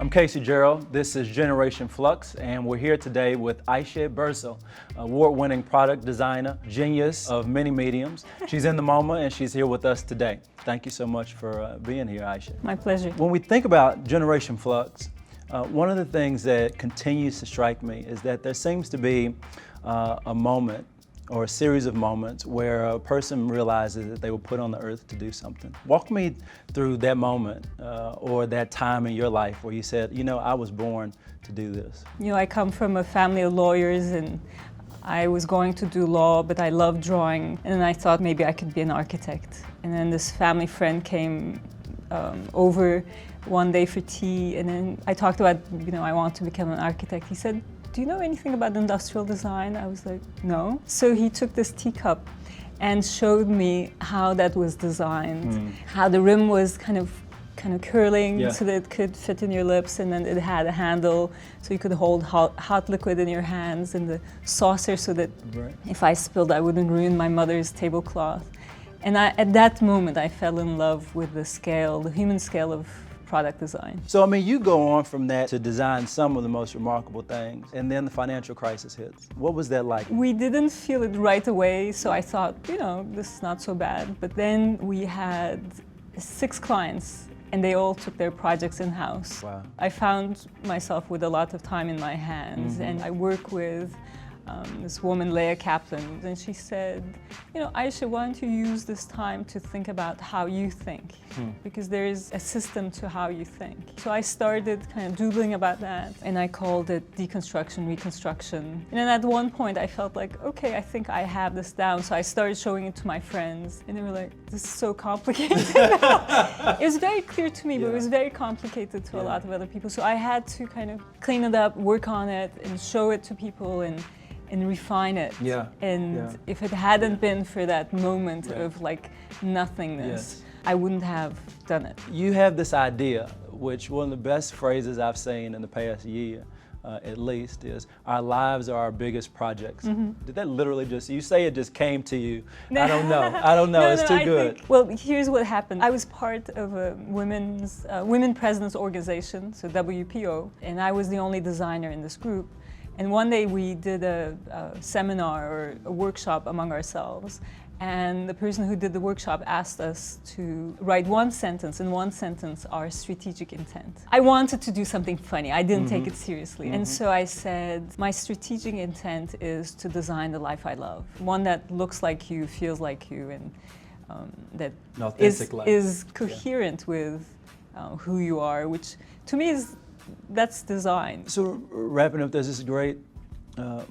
I'm Casey Gerald. This is Generation Flux, and we're here today with Ayse Birsel, award-winning product designer, genius of many mediums. She's in the MoMA, and she's here with us today. Thank you so much for being here, Ayse. My pleasure. When we think about Generation Flux, one of the things that continues to strike me is that there seems to be a moment or a series of moments where a person realizes that they were put on the earth to do something. Walk me through that moment or that time in your life where you said, you know, I was born to do this. You know, I come from a family of lawyers and I was going to do law, but I loved drawing. And then I thought maybe I could be an architect. And then this family friend came over one day for tea, and then I talked about, you know, I want to become an architect. He said, do you know anything about industrial design? I was like, no. So he took this teacup and showed me how that was designed, how the rim was kind of curling so that it could fit in your lips, and then it had a handle so you could hold hot liquid in your hands, and the saucer so that if I spilled I wouldn't ruin my mother's tablecloth. And at that moment I fell in love with the scale, the human scale of product design. So, I mean, you go on from that to design some of the most remarkable things, and then the financial crisis hits. What was that like? We didn't feel it right away, so I thought, you know, this is not so bad. But then we had 6 clients, and they all took their projects in-house. Wow. I found myself with a lot of time in my hands, and I work with this woman, Leah Kaplan, and she said, you know, Ayse, why don't you use this time to think about how you think? Because there is a system to how you think. So I started kind of doodling about that, and I called it deconstruction, reconstruction. And then at one point I felt like, okay, I think I have this down. So I started showing it to my friends, and they were like, this is so complicated. It was very clear to me, but it was very complicated to a lot of other people. So I had to kind of clean it up, work on it, and show it to people, and refine it. If it hadn't been for that moment of like nothingness, I wouldn't have done it. You have this idea, which one of the best phrases I've seen in the past year, at least, is our lives are our biggest projects. Did that literally just, you say it just came to you? I don't know. I don't know. It's too good. Well, here's what happened. I was part of a women presidents organization, so WPO, and I was the only designer in this group. And one day we did a seminar or a workshop among ourselves, and the person who did the workshop asked us to write one sentence, in one sentence, our strategic intent. I wanted to do something funny. I didn't take it seriously. And so I said, my strategic intent is to design the life I love. One that looks like you, feels like you, and that is coherent with who you are, which to me that's design. So wrapping up, there's this great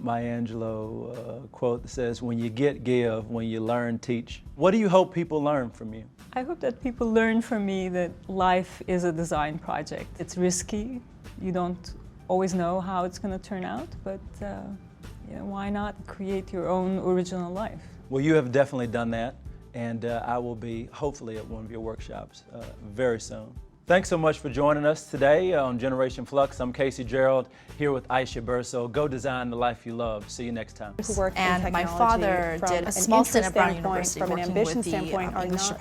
Maya Angelou quote that says, when you get, give, when you learn, teach. What do you hope people learn from you? I hope that people learn from me that life is a design project. It's risky. You don't always know how it's going to turn out, but you know, why not create your own original life? Well, you have definitely done that, and I will be hopefully at one of your workshops very soon. Thanks so much for joining us today on Generation Flux. I'm Casey Gerald, here with Ayse Birsel. Go design the life you love. See you next time. And my father did a small stint at Brown University working with the English department.